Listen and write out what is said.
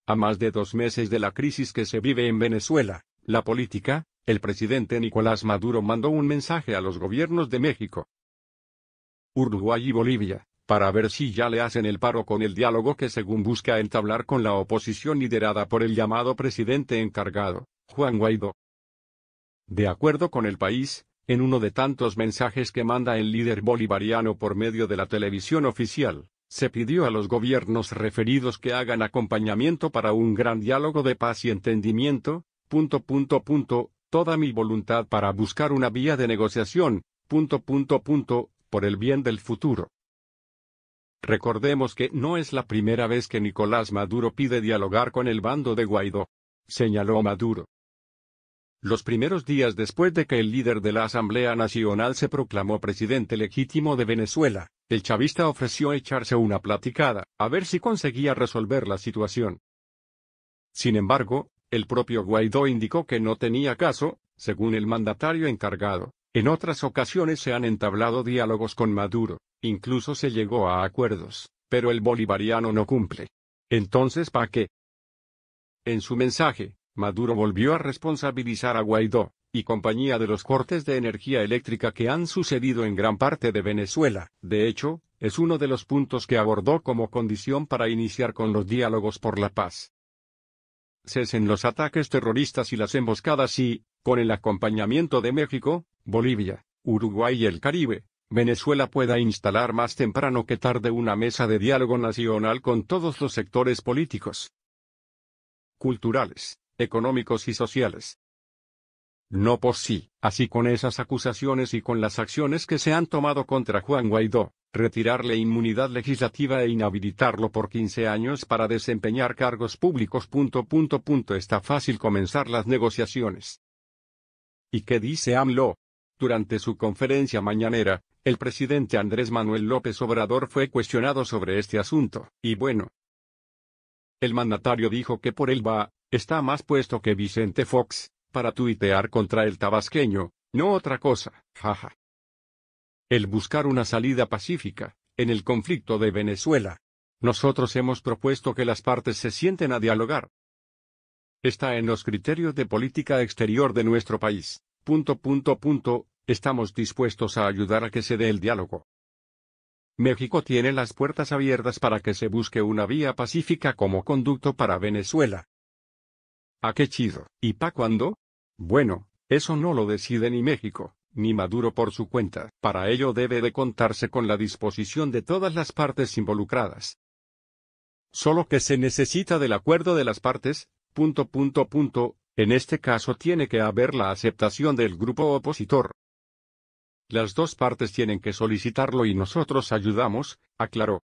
A más de 2 meses de la crisis que se vive en Venezuela, la política, el presidente Nicolás Maduro mandó un mensaje a los gobiernos de México, Uruguay y Bolivia, para ver si ya le hacen el paro con el diálogo que según busca entablar con la oposición liderada por el llamado presidente encargado, Juan Guaidó. De acuerdo con El País, en uno de tantos mensajes que manda el líder bolivariano por medio de la televisión oficial, se pidió a los gobiernos referidos que hagan acompañamiento para un gran diálogo de paz y entendimiento, toda mi voluntad para buscar una vía de negociación, por el bien del futuro. Recordemos que no es la primera vez que Nicolás Maduro pide dialogar con el bando de Guaidó, señaló Maduro. Los primeros días después de que el líder de la Asamblea Nacional se proclamó presidente legítimo de Venezuela, el chavista ofreció echarse una platicada, a ver si conseguía resolver la situación. Sin embargo, el propio Guaidó indicó que no tenía caso, según el mandatario encargado. En otras ocasiones se han entablado diálogos con Maduro, incluso se llegó a acuerdos, pero el bolivariano no cumple. Entonces, ¿para qué? En su mensaje, Maduro volvió a responsabilizar a Guaidó, y compañía de los cortes de energía eléctrica que han sucedido en gran parte de Venezuela. De hecho, es uno de los puntos que abordó como condición para iniciar con los diálogos por la paz. Cesen los ataques terroristas y las emboscadas y, con el acompañamiento de México, Bolivia, Uruguay y el Caribe, Venezuela pueda instalar más temprano que tarde una mesa de diálogo nacional con todos los sectores políticos, culturales, económicos y sociales. No por sí, así con esas acusaciones y con las acciones que se han tomado contra Juan Guaidó, retirarle inmunidad legislativa e inhabilitarlo por 15 años para desempeñar cargos públicos. Está fácil comenzar las negociaciones. ¿Y qué dice AMLO? Durante su conferencia mañanera, el presidente Andrés Manuel López Obrador fue cuestionado sobre este asunto, y bueno. El mandatario dijo que por él está más puesto que Vicente Fox, para tuitear contra el tabasqueño, no otra cosa, jaja. El buscar una salida pacífica, en el conflicto de Venezuela. Nosotros hemos propuesto que las partes se sienten a dialogar. Está en los criterios de política exterior de nuestro país. Estamos dispuestos a ayudar a que se dé el diálogo. México tiene las puertas abiertas para que se busque una vía pacífica como conducto para Venezuela. ¿A qué chido? ¿Y pa' cuándo? Bueno, eso no lo decide ni México, ni Maduro por su cuenta. Para ello debe de contarse con la disposición de todas las partes involucradas. Solo que se necesita del acuerdo de las partes. En este caso tiene que haber la aceptación del grupo opositor. Las dos partes tienen que solicitarlo y nosotros ayudamos, aclaró.